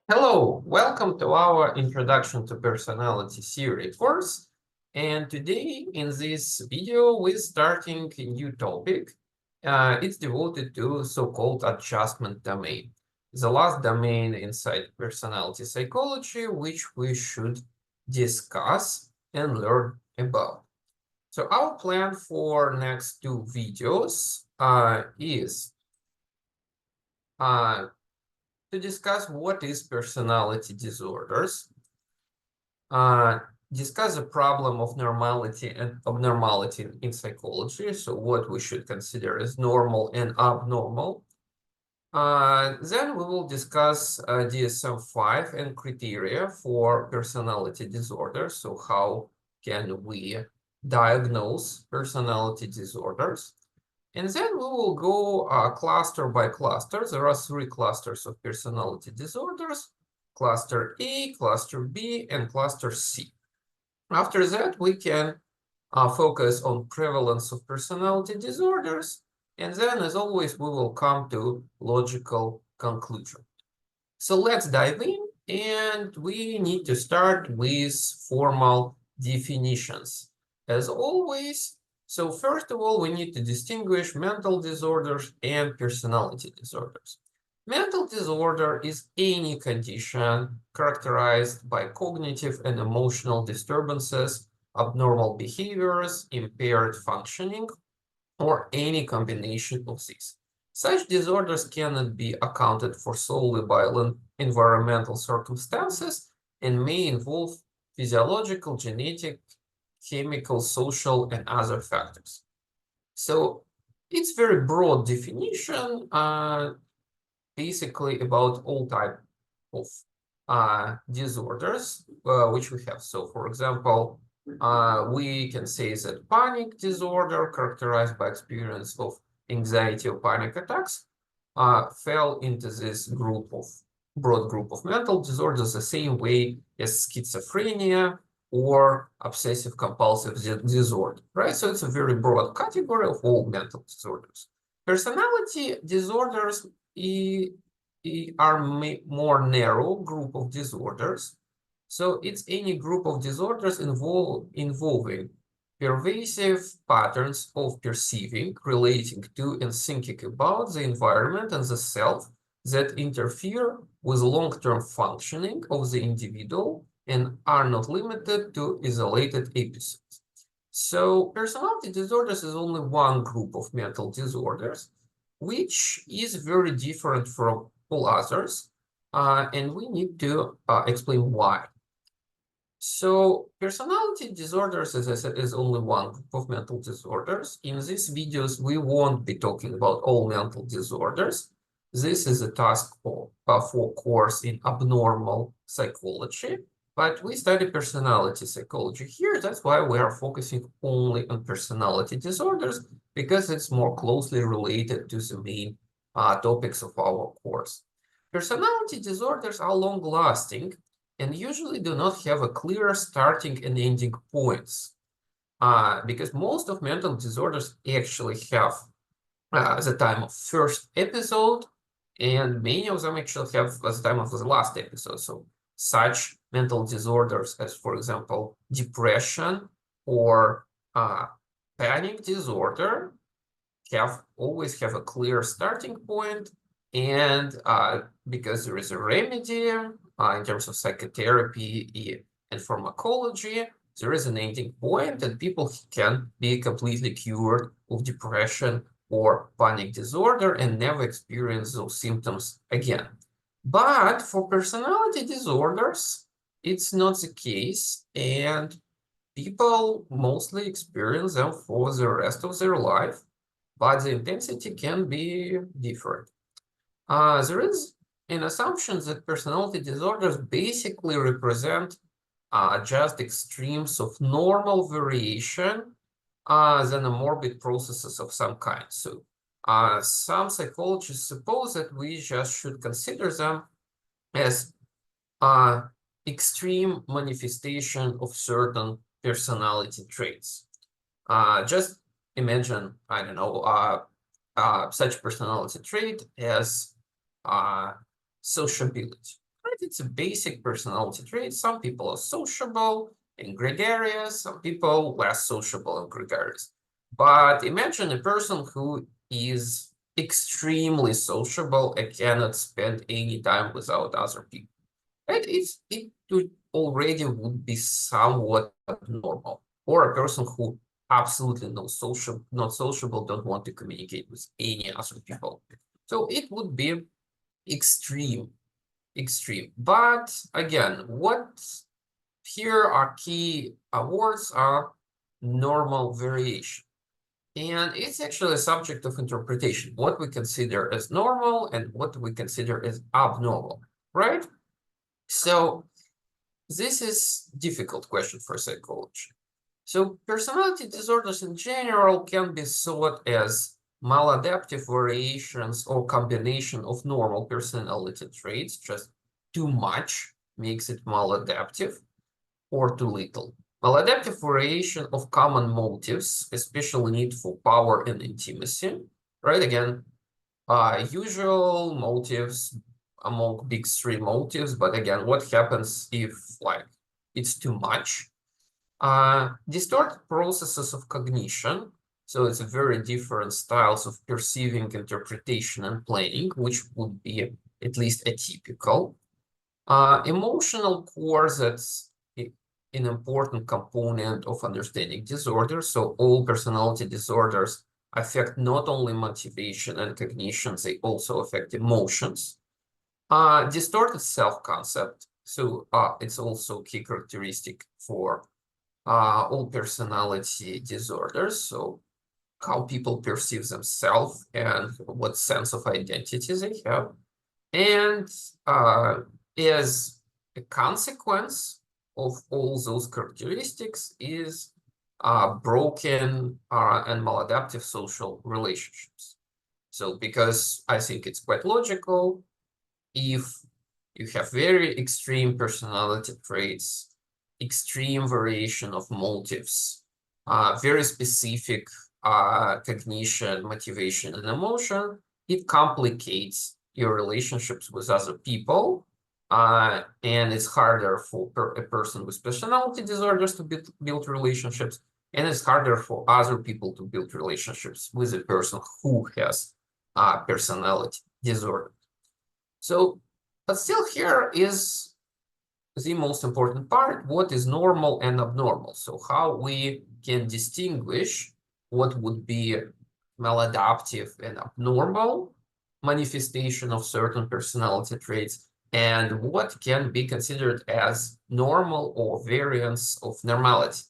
Hello, welcome to our Introduction to Personality series course. And today in this video, we're starting a new topic. It's devoted to so-called adjustment domain, the last domain inside personality psychology, which we should discuss and learn about. So our plan for next two videos is to discuss what is personality disorders, discuss the problem of normality and abnormality in psychology, so what we should consider as normal and abnormal. Then we will discuss DSM-5 and criteria for personality disorders, so how can we diagnose personality disorders. And then we will go cluster by cluster. There are three clusters of personality disorders: cluster A, cluster B, and cluster C. After that, we can focus on prevalence of personality disorders. And then, as always, we will come to logical conclusion. So let's dive in. And we need to start with formal definitions. As always, so first of all, we need to distinguish mental disorders and personality disorders. Mental disorder is any condition characterized by cognitive and emotional disturbances, abnormal behaviors, impaired functioning, or any combination of these. Such disorders cannot be accounted for solely by environmental circumstances and may involve physiological, genetic, chemical, social, and other factors. So it's very broad definition, basically about all types of disorders which we have. So, for example, we can say that panic disorder, characterized by experience of anxiety or panic attacks, fell into this broad group of mental disorders the same way as schizophrenia or obsessive compulsive disorder, right? So it's a very broad category of all mental disorders. Personality disorders are more narrow group of disorders. So it's any group of disorders involving pervasive patterns of perceiving, relating to, and thinking about the environment and the self that interfere with long-term functioning of the individual and are not limited to isolated episodes. So personality disorders is only one group of mental disorders, which is very different from all others, and we need to explain why. So personality disorders, as I said, is only one group of mental disorders. In these videos, we won't be talking about all mental disorders. This is a task for course in abnormal psychology, but we study personality psychology here. That's why we are focusing only on personality disorders, because it's more closely related to the main topics of our course. Personality disorders are long-lasting and usually do not have a clear starting and ending points, because most of mental disorders actually have the time of first episode, and many of them actually have the time of the last episode. So such mental disorders as, for example, depression or panic disorder always have a clear starting point, and because there is a remedy in terms of psychotherapy and pharmacology, there is an ending point, and people can be completely cured of depression or panic disorder and never experience those symptoms again. But for personality disorders, it's not the case, and people mostly experience them for the rest of their life, but the intensity can be different. There is an assumption that personality disorders basically represent just extremes of normal variation than a morbid processes of some kind. So some psychologists suppose that we just should consider them as extreme manifestation of certain personality traits. Just imagine, I don't know, such personality trait as sociability. Right? It's a basic personality trait. Some people are sociable and gregarious, some people less sociable and gregarious. But imagine a person who is extremely sociable and cannot spend any time without other people. Right? It already would be somewhat abnormal. Or a person who absolutely not sociable, don't want to communicate with any other people. So it would be extreme. But again, what here are key words are normal variation. And it's actually a subject of interpretation, what we consider as normal and what we consider as abnormal, right? So this is a difficult question for psychology. So personality disorders in general can be thought as maladaptive variations or combination of normal personality traits, just too much makes it maladaptive, or too little. Maladaptive variation of common motives, especially need for power and intimacy, right? Again, usual motives among big three motives, but again, what happens if like it's too much? Distorted processes of cognition. So it's a very different styles of perceiving, interpretation, and planning, which would be at least atypical. Emotional core, that's an important component of understanding disorders. So all personality disorders affect not only motivation and cognition, they also affect emotions. Distorted self-concept. So it's also a key characteristic for all personality disorders. So how people perceive themselves and what sense of identity they have. And as a consequence of all those characteristics is broken and maladaptive social relationships. So because I think it's quite logical, if you have very extreme personality traits, extreme variation of motives, very specific cognition, motivation, and emotion, it complicates your relationships with other people, and it's harder for a person with personality disorders to build relationships, and it's harder for other people to build relationships with a person who has a personality disorder. So, but still here is the most important part, what is normal and abnormal. So how we can distinguish what would be maladaptive and abnormal manifestation of certain personality traits and what can be considered as normal or variants of normality.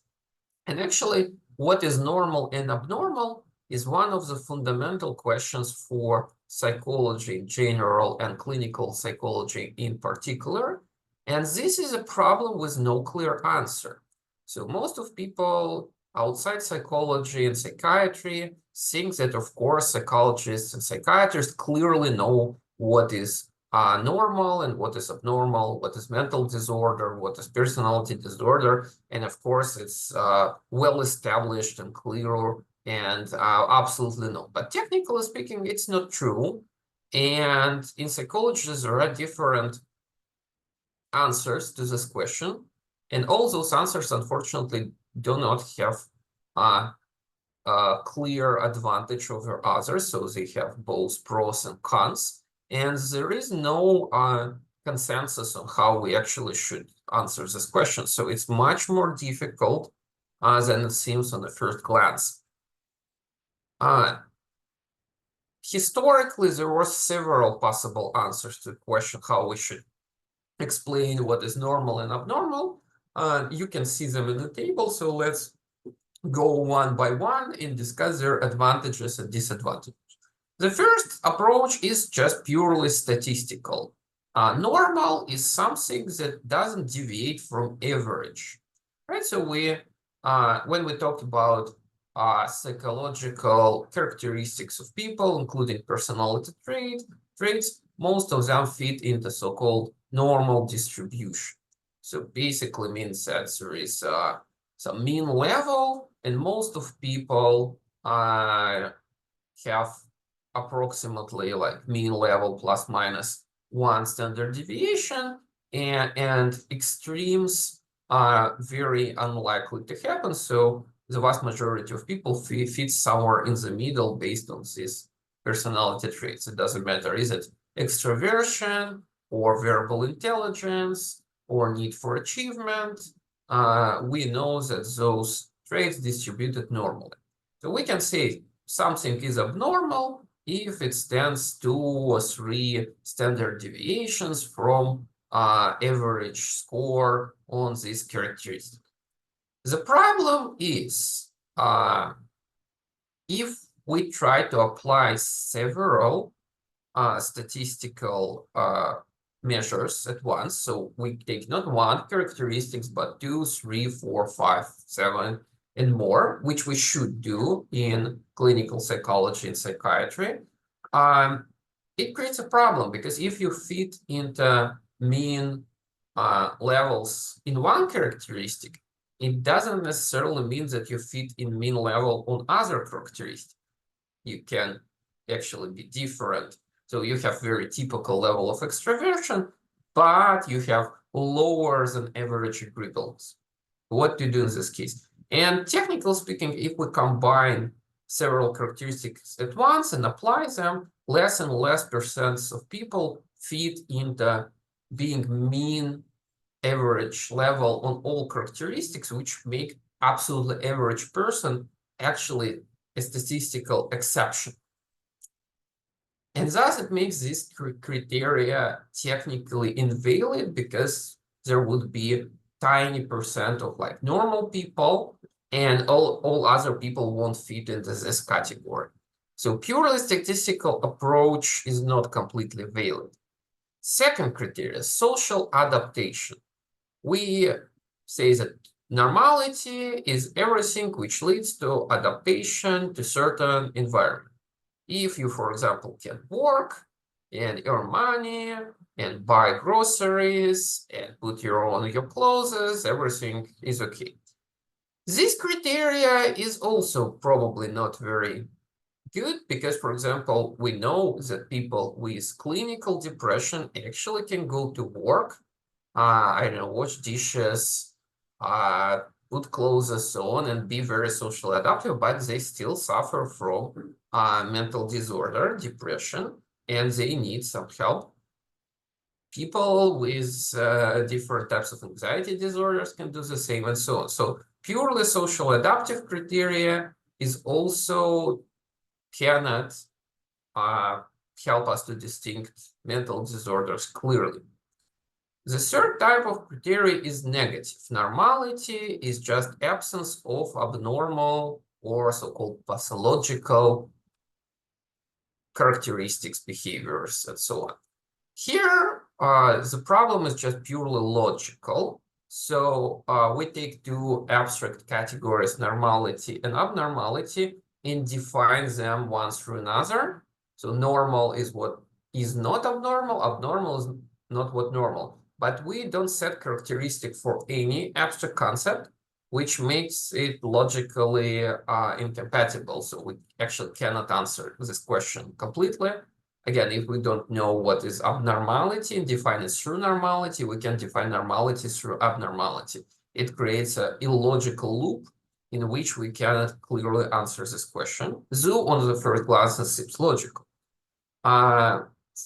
And actually, what is normal and abnormal is one of the fundamental questions for psychology in general and clinical psychology in particular. And this is a problem with no clear answer. So most of people outside psychology and psychiatry think that, of course, psychologists and psychiatrists clearly know what is normal and what is abnormal, what is mental disorder, what is personality disorder. And of course, it's well established and clear and absolutely no. But technically speaking, it's not true. And in psychology, there are different answers to this question. And all those answers, unfortunately, do not have a clear advantage over others. So they have both pros and cons. And there is no consensus on how we actually should answer this question. So it's much more difficult than it seems on the first glance. Historically, there were several possible answers to the question how we should explain what is normal and abnormal. You can see them in the table. So let's go one by one and discuss their advantages and disadvantages. The first approach is just purely statistical. Normal is something that doesn't deviate from average, right? So when we talked about psychological characteristics of people, including personality traits, most of them fit into so-called normal distribution. So basically means that there is So mean level, and most of people have approximately like mean level plus minus 1 standard deviation, and extremes are very unlikely to happen. So the vast majority of people fit somewhere in the middle based on these personality traits. It doesn't matter, is it extroversion or verbal intelligence or need for achievement. We know that those traits distributed normally. So we can say something is abnormal if it stands 2 or 3 standard deviations from average score on this characteristic. The problem is if we try to apply several statistical measures at once, so we take not 1 characteristics, but 2, 3, 4, 5, 7, and more, which we should do in clinical psychology and psychiatry, it creates a problem, because if you fit into mean levels in 1 characteristic, it doesn't necessarily mean that you fit in mean level on other characteristics. You can actually be different. So you have very typical level of extroversion, but you have lower than average agreeableness. What to do in this case? And technically speaking, if we combine several characteristics at once and apply them, less and less percents of people fit into being mean average level on all characteristics, which make absolutely average person actually a statistical exception. And thus it makes this criteria technically invalid, because there would be tiny percent of like normal people, and all other people won't fit into this category. So purely statistical approach is not completely valid. Second criteria, social adaptation. We say that normality is everything which leads to adaptation to certain environment. If you, for example, can work and earn money and buy groceries and put on your clothes, everything is okay. This criteria is also probably not very good, because, for example, we know that people with clinical depression actually can go to work, I don't know, wash dishes, put clothes and so on, and be very socially adaptive, but they still suffer from mental disorder, depression, and they need some help. People with different types of anxiety disorders can do the same, and so on. So purely social adaptive criteria is also cannot help us to distinguish mental disorders clearly. The third type of criteria is negative. Normality is just absence of abnormal or so-called pathological characteristics, behaviors, and so on. Here, the problem is just purely logical. So we take 2 abstract categories, normality and abnormality, and define them one through another. So normal is what is not abnormal, abnormal is not what normal. But we don't set characteristic for any abstract concept, which makes it logically incompatible. So we actually cannot answer this question completely. Again, if we don't know what is abnormality and define it through normality, we can define normality through abnormality. It creates an illogical loop in which we cannot clearly answer this question, though on the first glance it seems logical.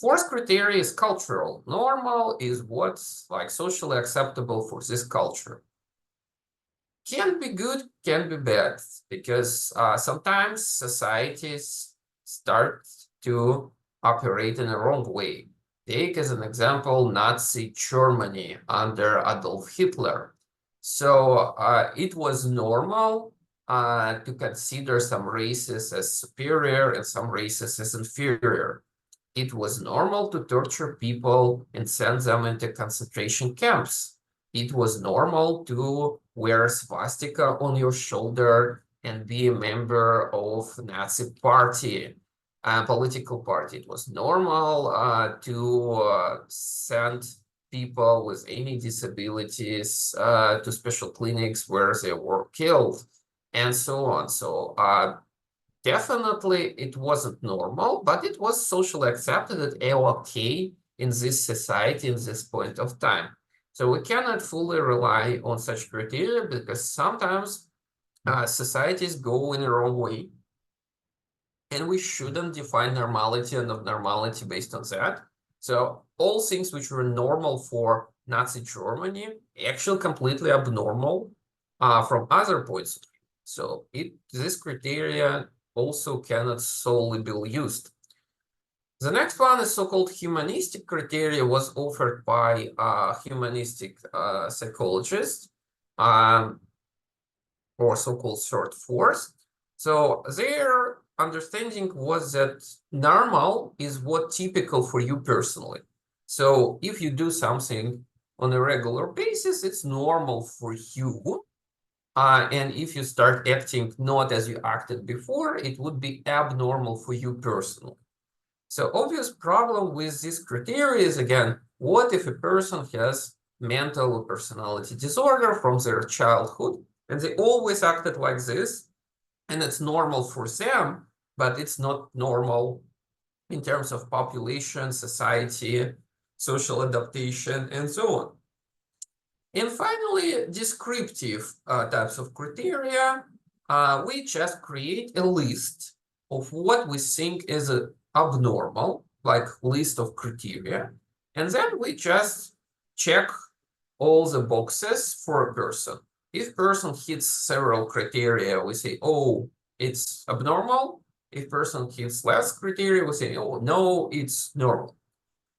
Fourth criteria is cultural. Normal is what's like socially acceptable for this culture. Can be good, can be bad, because sometimes societies start to operate in a wrong way. Take as an example Nazi Germany under Adolf Hitler. So it was normal to consider some races as superior and some races as inferior. It was normal to torture people and send them into concentration camps. It was normal to wear swastika on your shoulder and be a member of Nazi party, political party. It was normal to send people with any disabilities to special clinics where they were killed, and so on. So definitely it wasn't normal, but it was socially accepted that okay in this society in this point of time. So we cannot fully rely on such criteria because sometimes societies go in the wrong way. And we shouldn't define normality and abnormality based on that. So all things which were normal for Nazi Germany actually completely abnormal from other points of view. So this criteria also cannot solely be used. The next one is so-called humanistic criteria, was offered by humanistic psychologists or so-called third force. So their understanding was that normal is what typical for you personally. So if you do something on a regular basis, it's normal for you. And if you start acting not as you acted before, it would be abnormal for you personally. So obvious problem with this criteria is, again, what if a person has mental or personality disorder from their childhood, and they always acted like this, and it's normal for them, but it's not normal in terms of population, society, social adaptation, and so on. And finally, descriptive types of criteria, we just create a list of what we think is abnormal, like list of criteria, and then we just check all the boxes for a person. If person hits several criteria, we say, oh, it's abnormal. If person hits less criteria, we say, oh, no, it's normal.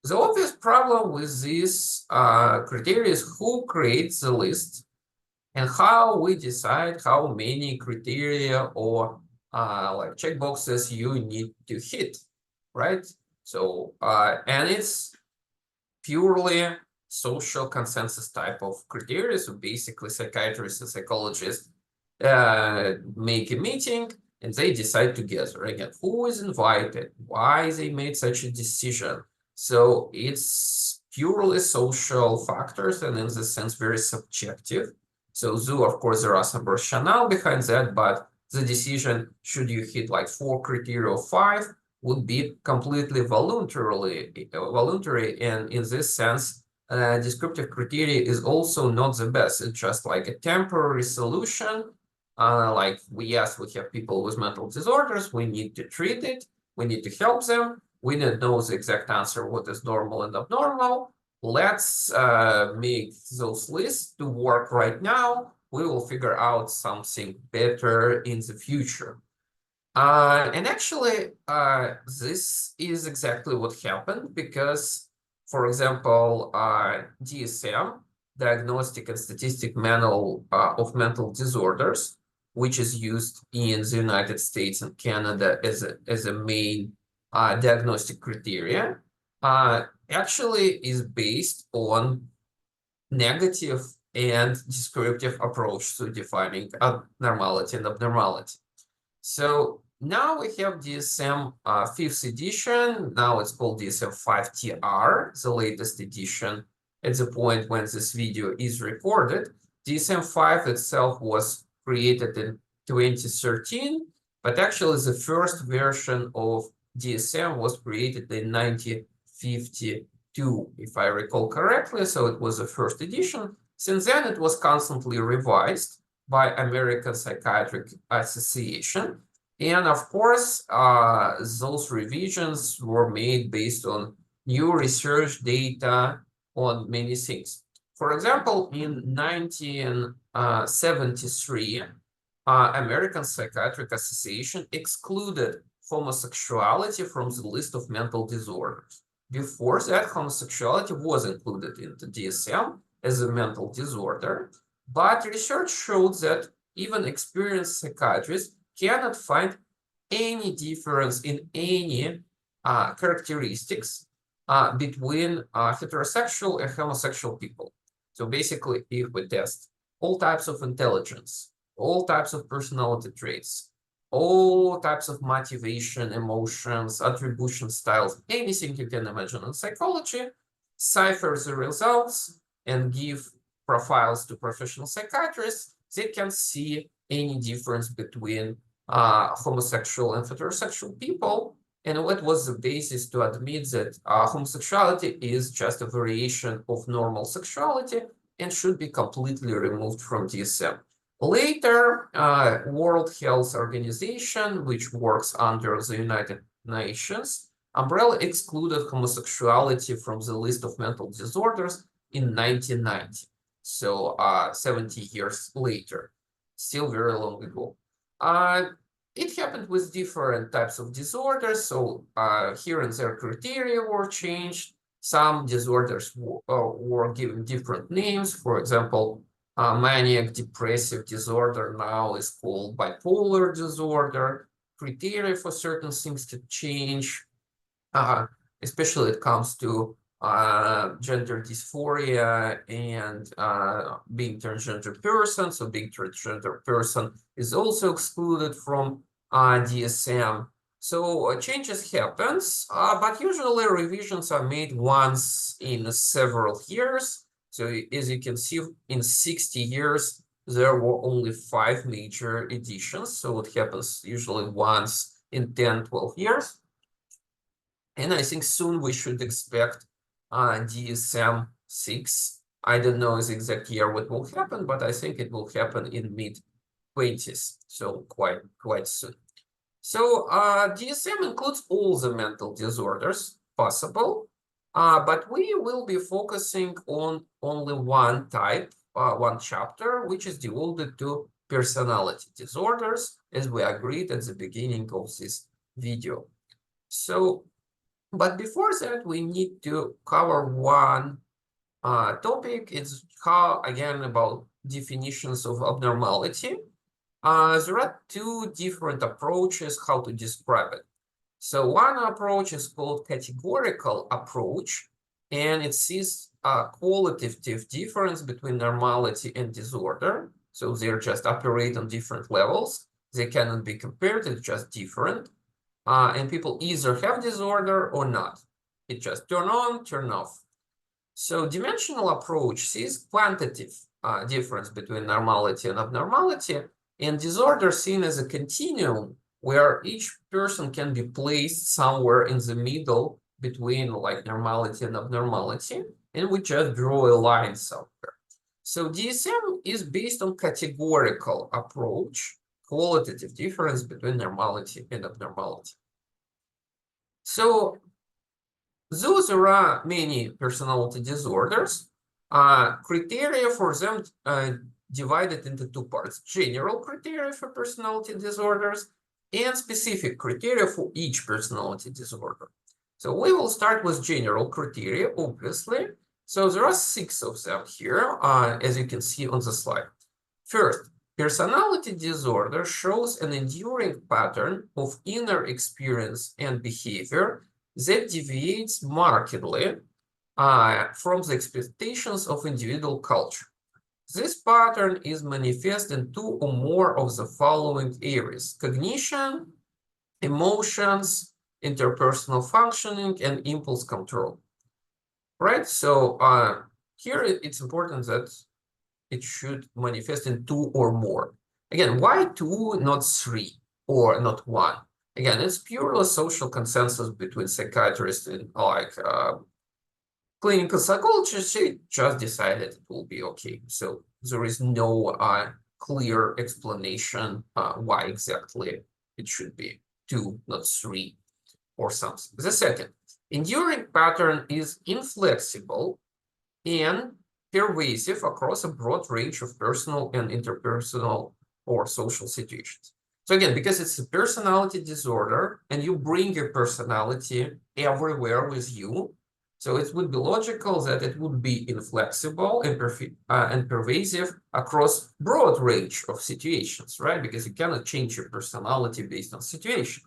The obvious problem with these criteria is who creates the list and how we decide how many criteria or like checkboxes you need to hit, right? So, and it's purely social consensus type of criteria. So basically psychiatrists and psychologists make a meeting and they decide together, again, who is invited, why they made such a decision. So it's purely social factors and in this sense very subjective. So though of course there are some rationale behind that, but the decision, should you hit like 4 criteria or 5, would be completely voluntary, and in this sense, descriptive criteria is also not the best. It's just like a temporary solution. Like we have people with mental disorders, we need to treat it, we need to help them. We don't know the exact answer what is normal and abnormal. Let's make those lists to work right now. We will figure out something better in the future. And actually, this is exactly what happened because, for example, DSM, Diagnostic and Statistic Manual of Mental Disorders, which is used in the United States and Canada as a main diagnostic criteria, actually is based on negative and descriptive approach to defining normality and abnormality. So now we have DSM 5th edition. Now it's called DSM 5TR, the latest edition at the point when this video is recorded. DSM 5 itself was created in 2013, but actually the first version of DSM was created in 1952, if I recall correctly. So it was the first edition. Since then, it was constantly revised by American Psychiatric Association. And of course, those revisions were made based on new research data on many things. For example, in 1973, American Psychiatric Association excluded homosexuality from the list of mental disorders. Before that, homosexuality was included in the DSM as a mental disorder, but research showed that even experienced psychiatrists cannot find any difference in any characteristics between heterosexual and homosexual people. So basically, if we test all types of intelligence, all types of personality traits, all types of motivation, emotions, attribution styles, anything you can imagine in psychology, cipher the results and give profiles to professional psychiatrists, they can see any difference between homosexual and heterosexual people. And what was the basis to admit that homosexuality is just a variation of normal sexuality and should be completely removed from DSM. Later, World Health Organization, which works under the United Nations umbrella, excluded homosexuality from the list of mental disorders in 1990. So 70 years later, still very long ago. It happened with different types of disorders. So here and there criteria were changed. Some disorders were given different names. For example, manic depressive disorder now is called bipolar disorder. Criteria for certain things to change, especially it comes to gender dysphoria and being transgender person. So being transgender person is also excluded from DSM. So changes happens, but usually revisions are made once in several years. So as you can see, in 60 years, there were only 5 major editions. So it happens usually once in 10, 12 years. And I think soon we should expect DSM-6. I don't know the exact year what will happen, but I think it will happen in mid-20s, so quite soon. So DSM includes all the mental disorders possible, but we will be focusing on only one type, one chapter, which is devoted to personality disorders, as we agreed at the beginning of this video. So, but before that, we need to cover one topic. It's again, about definitions of abnormality. There are 2 different approaches how to describe it. So one approach is called categorical approach, and it sees a qualitative difference between normality and disorder. So they're just operate on different levels. They cannot be compared, it's just different. And people either have disorder or not. It just turn on, turn off. So dimensional approach sees quantitative difference between normality and abnormality, and disorder seen as a continuum where each person can be placed somewhere in the middle between like normality and abnormality, and we just draw a line somewhere. So DSM is based on categorical approach, qualitative difference between normality and abnormality. So though there are many personality disorders, criteria for them divided into 2 parts: general criteria for personality disorders and specific criteria for each personality disorder. So we will start with general criteria, obviously. So there are 6 of them here, as you can see on the slide. First, personality disorder shows an enduring pattern of inner experience and behavior that deviates markedly from the expectations of individual culture. This pattern is manifest in 2 or more of the following areas: cognition, emotions, interpersonal functioning, and impulse control. Right? So here it's important that it should manifest in 2 or more. Again, why 2, not 3, or not 1? Again, it's purely social consensus between psychiatrists and like clinical psychologists. They just decided it will be okay. So there is no clear explanation why exactly it should be 2, not 3, or something. The second, enduring pattern is inflexible and pervasive across a broad range of personal and interpersonal or social situations. So again, because it's a personality disorder and you bring your personality everywhere with you, so it would be logical that it would be inflexible and pervasive across broad range of situations, right? Because you cannot change your personality based on situation.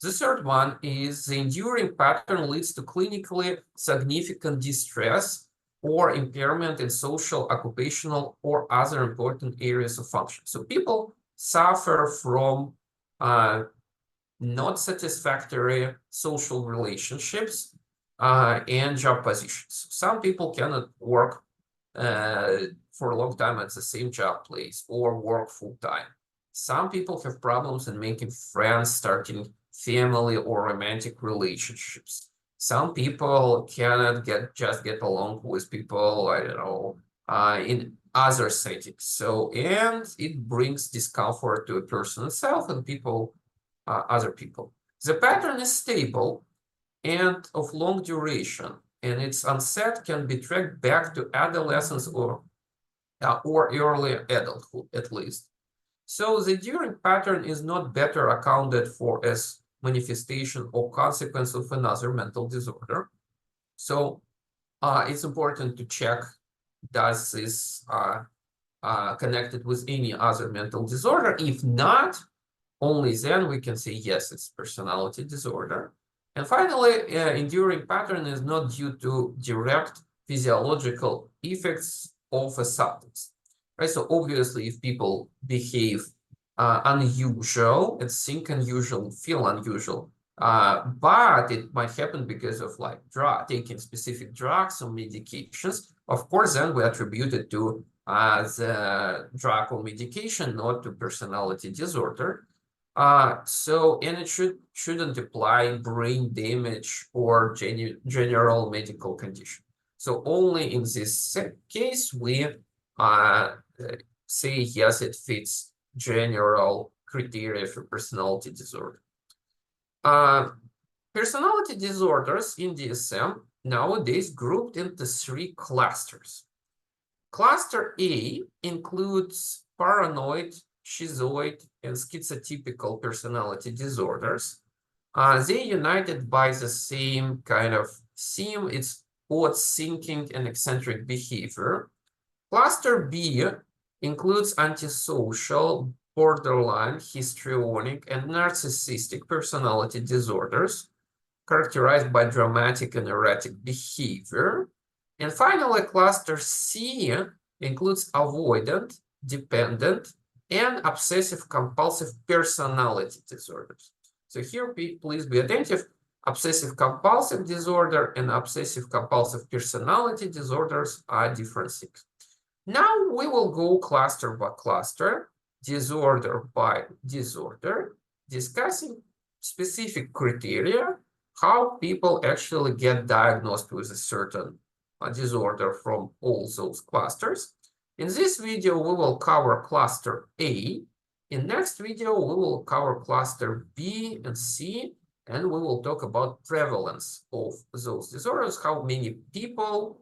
The third one is the enduring pattern leads to clinically significant distress or impairment in social, occupational, or other important areas of function. So people suffer from not satisfactory social relationships, and job positions. Some people cannot work for a long time at the same job place or work full time. Some people have problems in making friends, starting family or romantic relationships. Some people cannot get along with people, I don't know, in other settings. So, and it brings discomfort to a person itself and people, other people. The pattern is stable and of long duration, and its onset can be tracked back to adolescence or early adulthood, at least. So the during pattern is not better accounted for as manifestation or consequence of another mental disorder. So it's important to check, does this connected with any other mental disorder? If not, only then we can say, yes, it's personality disorder. And finally, enduring pattern is not due to direct physiological effects of a substance, right? So obviously, if people behave unusual and think unusual, feel unusual, but it might happen because of like taking specific drugs or medications. Of course, then we attribute it to the drug or medication, not to personality disorder. And it shouldn't imply brain damage or general medical condition. So only in this case we say yes, it fits general criteria for personality disorder. Personality disorders in DSM nowadays grouped into 3 clusters. Cluster A includes paranoid, schizoid, and schizotypical personality disorders. They're united by the same kind of theme. It's odd thinking and eccentric behavior. Cluster B includes antisocial, borderline, histrionic, and narcissistic personality disorders characterized by dramatic and erratic behavior. And finally, cluster C includes avoidant, dependent, and obsessive-compulsive personality disorders. So here, please be attentive. Obsessive-compulsive disorder and obsessive-compulsive personality disorders are different things. Now we will go cluster by cluster, disorder by disorder, discussing specific criteria, how people actually get diagnosed with a certain disorder from all those clusters. In this video, we will cover cluster A. In next video, we will cover cluster B and C, and we will talk about prevalence of those disorders, how many people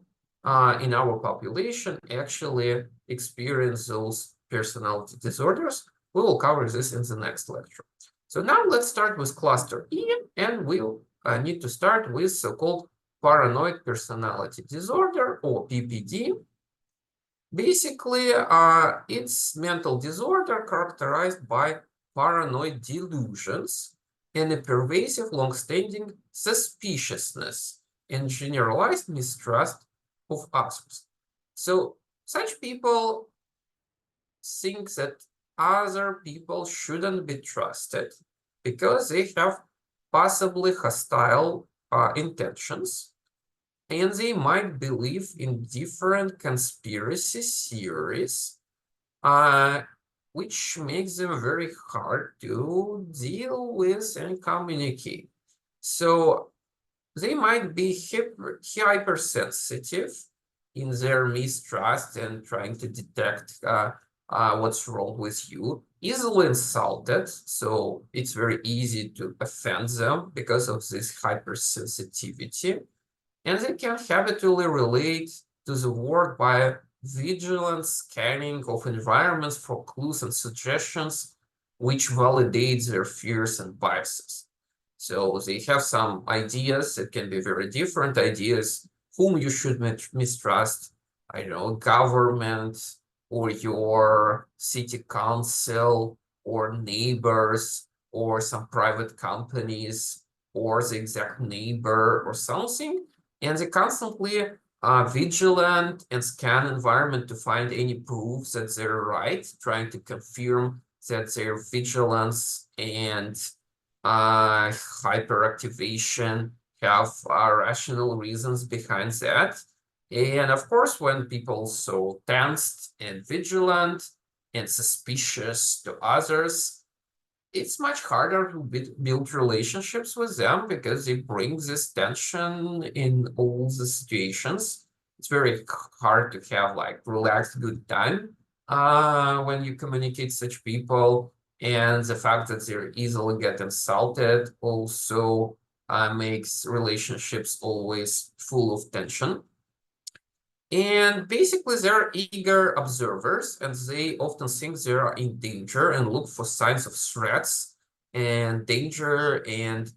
in our population actually experience those personality disorders. We will cover this in the next lecture. So now let's start with cluster E, and we'll need to start with so-called paranoid personality disorder, or PPD. Basically, it's mental disorder characterized by paranoid delusions and a pervasive, long-standing suspiciousness and generalized mistrust of others. So such people think that other people shouldn't be trusted because they have possibly hostile intentions, and they might believe in different conspiracy theories, which makes them very hard to deal with and communicate. So they might be hypersensitive in their mistrust and trying to detect what's wrong with you, easily insulted, so it's very easy to offend them because of this hypersensitivity, and they can habitually relate to the world by vigilant scanning of environments for clues and suggestions, which validates their fears and biases. So they have some ideas that can be very different ideas, whom you should mistrust, I don't know, government, or your city council, or neighbors, or some private companies, or the exact neighbor, or something. And they constantly vigilant and scan environment to find any proofs that they're right, trying to confirm that their vigilance and hyperactivation have rational reasons behind that. And of course, when people so tensed and vigilant and suspicious to others, it's much harder to build relationships with them because they bring this tension in all the situations. It's very hard to have like relaxed good time when you communicate such people. And the fact that they easily get insulted also makes relationships always full of tension. And basically, they're eager observers, and they often think they are in danger and look for signs of threats and danger and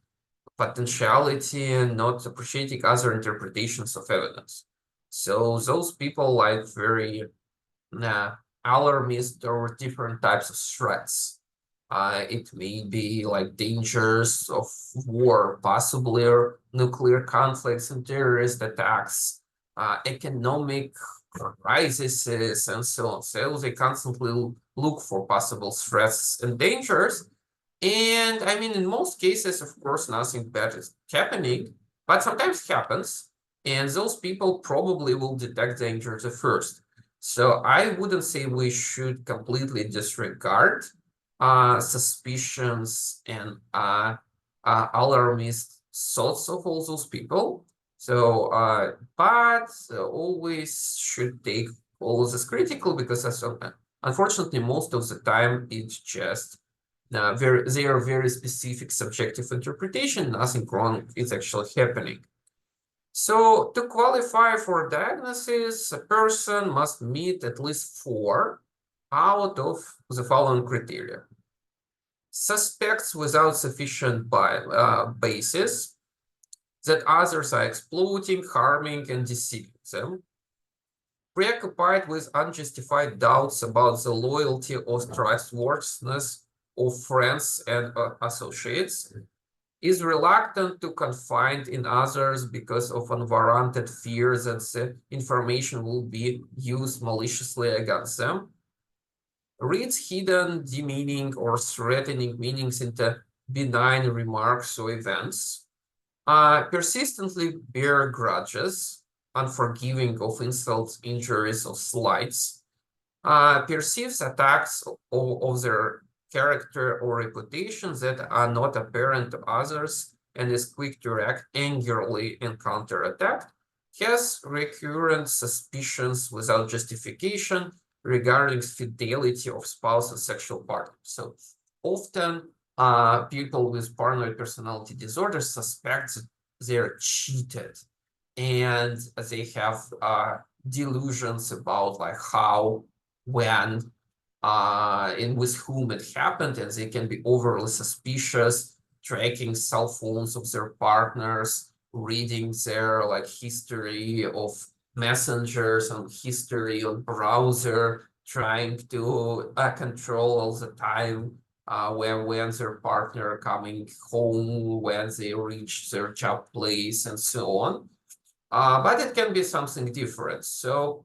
potentiality and not appreciating other interpretations of evidence. So those people like very alarmist or different types of threats. It may be like dangers of war, possibly nuclear conflicts and terrorist attacks, economic crises, and so on. So they constantly look for possible threats and dangers. And I mean, in most cases, of course, nothing bad is happening, but sometimes happens. And those people probably will detect dangers at first. So I wouldn't say we should completely disregard suspicions and alarmist thoughts of all those people. So, but always should take all of this critical because unfortunately, most of the time it's just they are very specific subjective interpretation. Nothing wrong is actually happening. So to qualify for diagnosis, a person must meet at least 4 out of the following criteria. Suspects without sufficient basis that others are exploiting, harming, and deceiving them. Preoccupied with unjustified doubts about the loyalty or trustworthiness of friends and associates, is reluctant to confide in others because of unwarranted fear that the information will be used maliciously against them, reads hidden, demeaning, or threatening meanings into benign remarks or events, persistently bear grudges, unforgiving of insults, injuries, or slights, perceives attacks of their character or reputation that are not apparent to others and is quick to react angrily and counterattack, has recurrent suspicions without justification regarding fidelity of spouse and sexual partner. So often people with paranoid personality disorder suspect that they're cheated and they have delusions about like how, when, and with whom it happened, and they can be overly suspicious, tracking cell phones of their partners, reading their like history of messengers and history on browser, trying to control all the time when their partner coming home, when they reach their job place, and so on. But it can be something different. So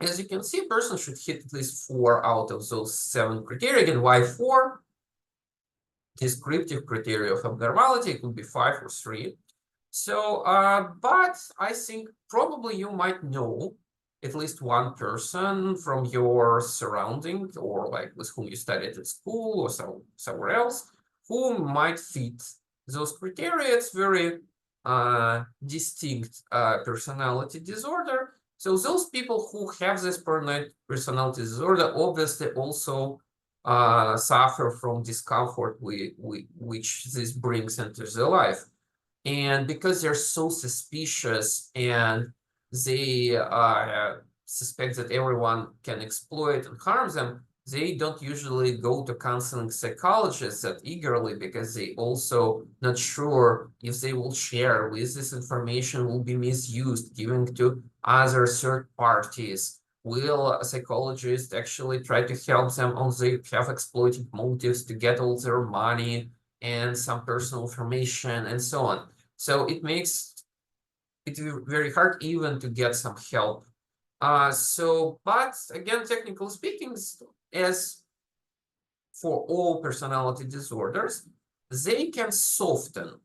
as you can see, a person should hit at least 4 out of those 7 criteria. Again, why 4? Descriptive criteria of abnormality, it could be 5 or 3. So, but I think probably you might know at least one person from your surrounding or like with whom you studied at school or somewhere else who might fit those criteria. It's very distinct personality disorder. So those people who have this paranoid personality disorder obviously also suffer from discomfort which this brings into their life. And because they're so suspicious and they suspect that everyone can exploit and harm them, they don't usually go to counseling psychologists that eagerly because they also not sure if they will share with this information will be misused, given to other third parties. Will a psychologist actually try to help them, or they have exploiting motives to get all their money and some personal information and so on. So it makes it very hard even to get some help. But again, technically speaking, as for all personality disorders, they can soften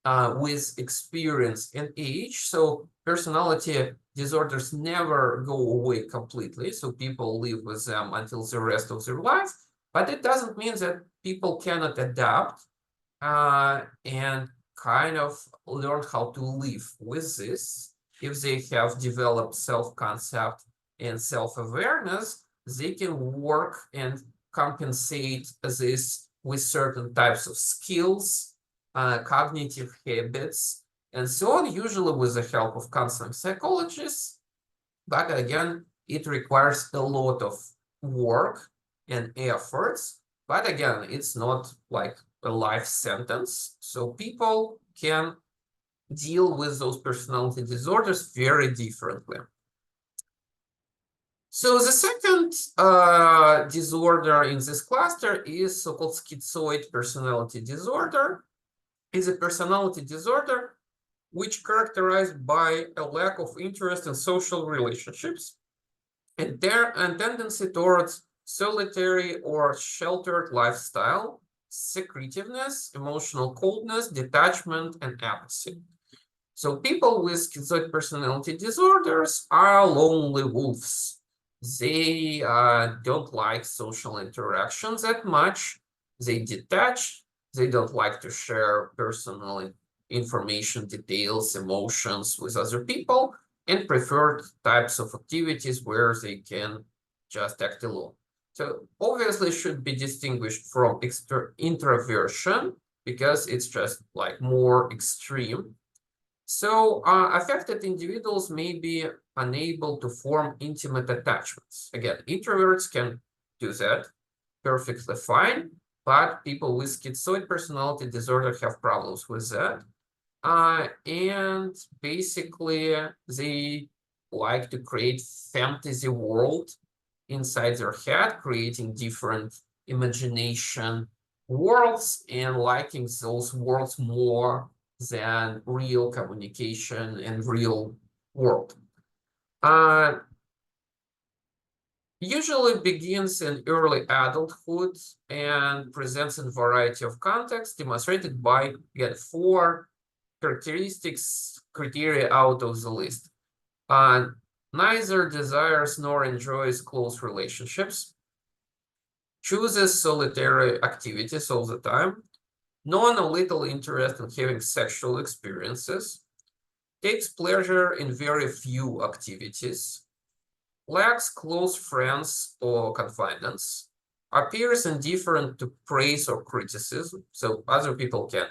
with experience and age. So personality disorders never go away completely. So people live with them until the rest of their life. But it doesn't mean that people cannot adapt and kind of learn how to live with this. If they have developed self-concept and self-awareness, they can work and compensate this with certain types of skills, cognitive habits, and so on, usually with the help of counseling psychologists. But again, it requires a lot of work and efforts. But again, it's not like a life sentence. So people can deal with those personality disorders very differently. So the second disorder in this cluster is so-called schizoid personality disorder. It's a personality disorder which characterized by a lack of interest in social relationships and tendency towards solitary or sheltered lifestyle, secretiveness, emotional coldness, detachment, and apathy. So people with schizoid personality disorders are lonely wolves. They don't like social interactions that much. They detach. They don't like to share personal information, details, emotions with other people, and prefer types of activities where they can just act alone. So obviously should be distinguished from introversion because it's just like more extreme. So affected individuals may be unable to form intimate attachments. Again, introverts can do that perfectly fine, but people with schizoid personality disorder have problems with that. And basically, they like to create fantasy world inside their head, creating different imagination worlds and liking those worlds more than real communication and real world. Usually begins in early adulthood and presents in a variety of contexts, demonstrated by, again, 4 characteristics criteria out of the list. Neither desires nor enjoys close relationships, chooses solitary activities all the time, known a little interest in having sexual experiences, takes pleasure in very few activities, lacks close friends or confidants, appears indifferent to praise or criticism. So other people can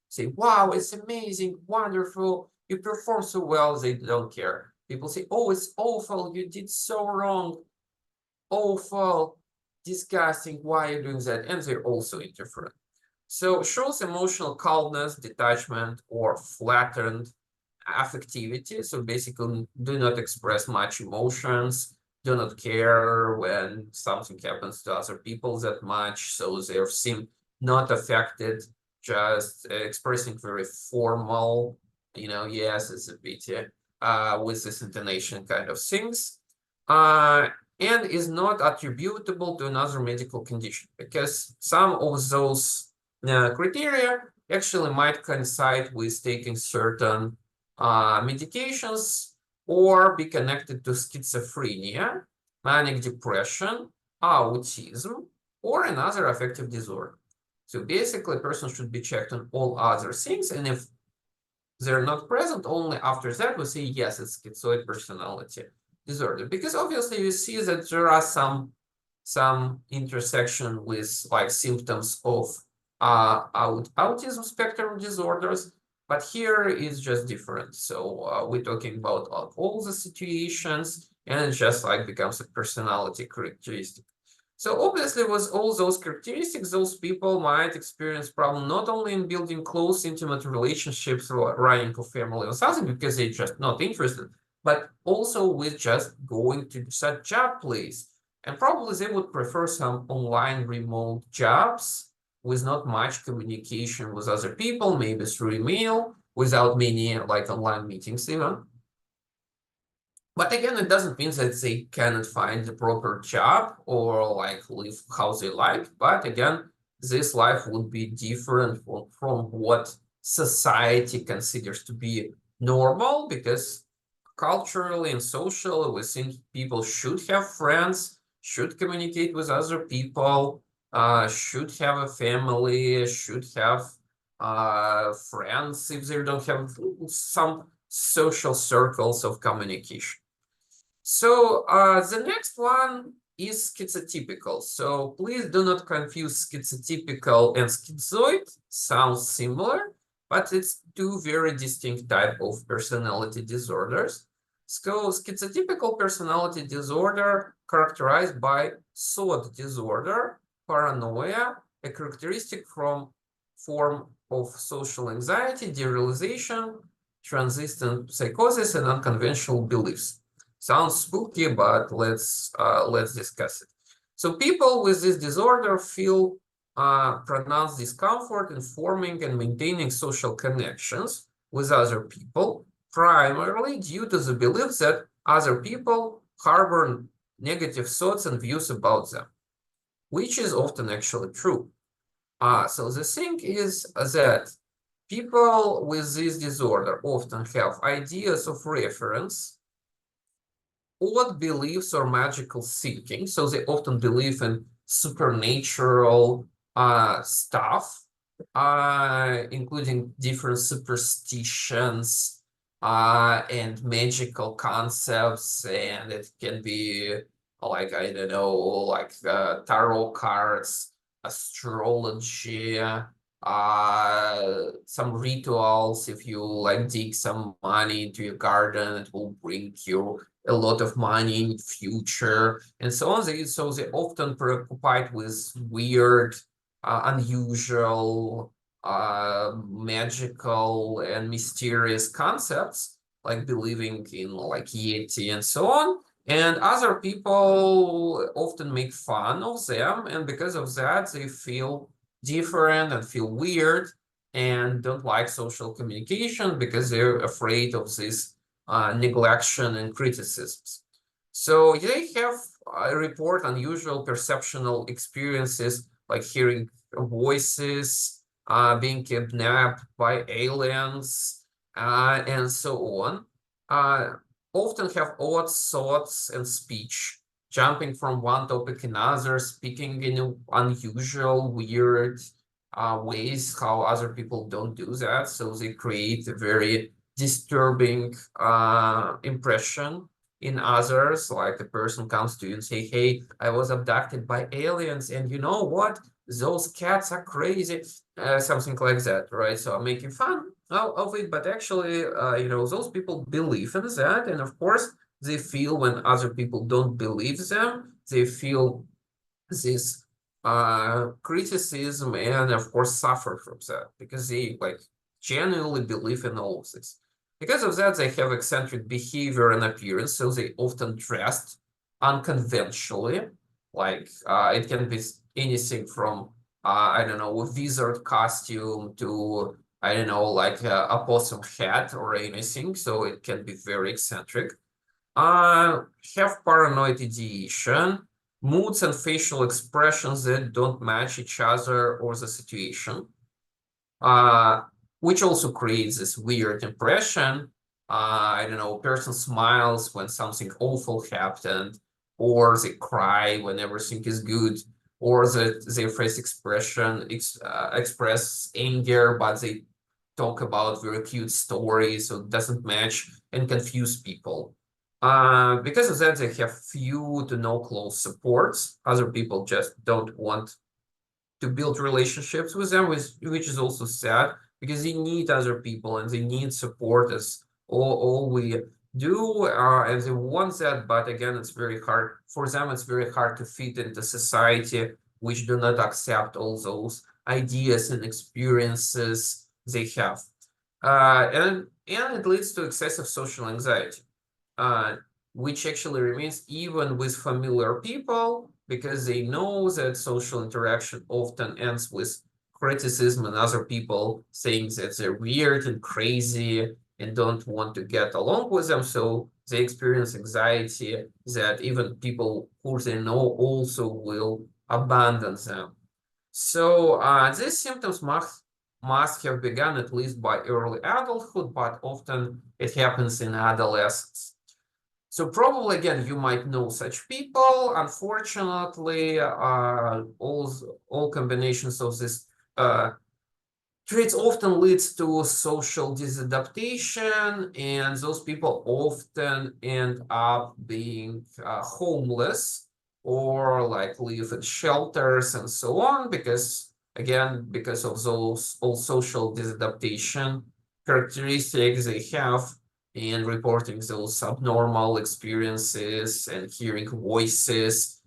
say, wow, it's amazing, wonderful, you perform so well. They don't care. People say, oh, it's awful, you did so wrong, awful, disgusting, why are you doing that? And they're also indifferent. So shows emotional coldness, detachment, or flattened affectivity. So basically do not express much emotions, do not care when something happens to other people that much. So they seem not affected, just expressing very formal, yes, it's a pity, with this intonation kind of things. And is not attributable to another medical condition, because some of those criteria actually might coincide with taking certain medications or be connected to schizophrenia, manic depression, autism, or another affective disorder. So basically, a person should be checked on all other things, and if they're not present, only after that we say, yes, it's schizoid personality disorder. Because obviously you see that there are some intersection with like symptoms of autism spectrum disorders, but here is just different. So we're talking about all the situations, and it just like becomes a personality characteristic. So obviously with all those characteristics, those people might experience problem not only in building close, intimate relationships or running a family or something because they're just not interested, but also with just going to such job place. And probably they would prefer some online remote jobs with not much communication with other people, maybe through email, without many like online meetings even. But again, it doesn't mean that they cannot find the proper job or like live how they like. But again, this life would be different from what society considers to be normal, because culturally and socially we think people should have friends, should communicate with other people, should have a family, should have friends if they don't have some social circles of communication. So the next one is schizotypical. So please do not confuse schizotypical and schizoid. Sounds similar, but it's two very distinct type of personality disorders. So schizotypical personality disorder characterized by thought disorder, paranoia, a characteristic form of social anxiety, derealization, transient psychosis, and unconventional beliefs. Sounds spooky, but let's discuss it. So people with this disorder feel pronounced discomfort in forming and maintaining social connections with other people, primarily due to the belief that other people harbor negative thoughts and views about them, which is often actually true. So the thing is that people with this disorder often have ideas of reference, odd beliefs or magical thinking. So they often believe in supernatural stuff, including different superstitions and magical concepts. And it can be like, I don't know, like tarot cards, astrology, some rituals. If you like dig some money into your garden, it will bring you a lot of money in future, and so on. So they often preoccupied with weird, unusual, magical and mysterious concepts, like believing in like Yeti and so on. And other people often make fun of them, and because of that, they feel different and feel weird and don't like social communication because they're afraid of this neglection and criticisms. So they have report unusual perceptual experiences like hearing voices, being kidnapped by aliens, and so on. Often have odd thoughts and speech, jumping from one topic in another, speaking in unusual, weird ways how other people don't do that. So they create a very disturbing impression in others. Like a person comes to you and say, hey, I was abducted by aliens, and you know what? Those cats are crazy, something like that, right? So I'm making fun of it, but actually, you know, those people believe in that, and of course, they feel when other people don't believe them, they feel this criticism and of course suffer from that because they like genuinely believe in all of this. Because of that, they have eccentric behavior and appearance, so they often dressed unconventionally. Like it can be anything from I don't know, a wizard costume to I don't know, like a possum hat or anything. So it can be very eccentric. Have paranoid ideation, moods and facial expressions that don't match each other or the situation, which also creates this weird impression. I don't know, person smiles when something awful happened, or they cry when everything is good, or that their face expression express anger, but they talk about very cute stories, so it doesn't match and confuse people. Because of that, they have few to no close supports. Other people just don't want to build relationships with them, which is also sad because they need other people and they need support as all we do, and they want that. But again, it's very hard for them. It's very hard to fit into society, which do not accept all those ideas and experiences they have, and it leads to excessive social anxiety, which actually remains even with familiar people because they know that social interaction often ends with criticism and other people saying that they're weird and crazy and don't want to get along with them. So they experience anxiety that even people who they know also will abandon them. So these symptoms must have begun at least by early adulthood, but often it happens in adolescence. So probably, again, you might know such people. Unfortunately, all combinations of this traits often leads to social disadaptation, and those people often end up being homeless or like live in shelters and so on, because again, because of those all social disadaptation characteristics they have in reporting those abnormal experiences and hearing voices,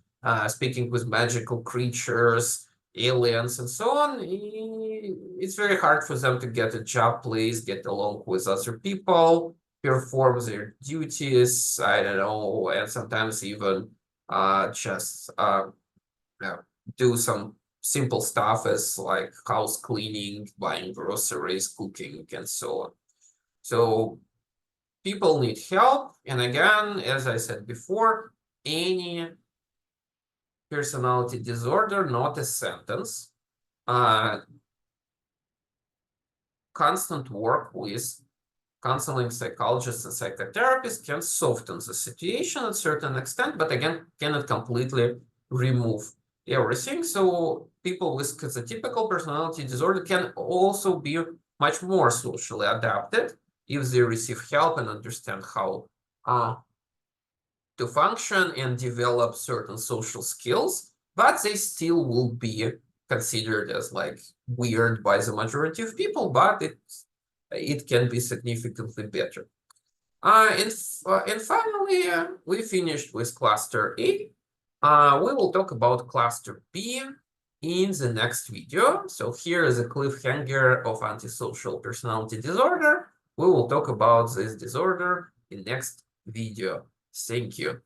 speaking with magical creatures, aliens, and so on. It's very hard for them to get a job place, get along with other people, perform their duties, I don't know, and sometimes even just do some simple stuff as like house cleaning, buying groceries, cooking, and so on. So people need help. And again, as I said before, any personality disorder, not a sentence. Constant work with counseling psychologists and psychotherapists can soften the situation at a certain extent, but again, cannot completely remove everything. So people with schizotypical personality disorder can also be much more socially adapted if they receive help and understand how to function and develop certain social skills, but they still will be considered as like weird by the majority of people, but it can be significantly better. And finally, we finished with cluster A. We will talk about cluster B in the next video. So here is a cliffhanger of antisocial personality disorder. We will talk about this disorder in next video. Thank you.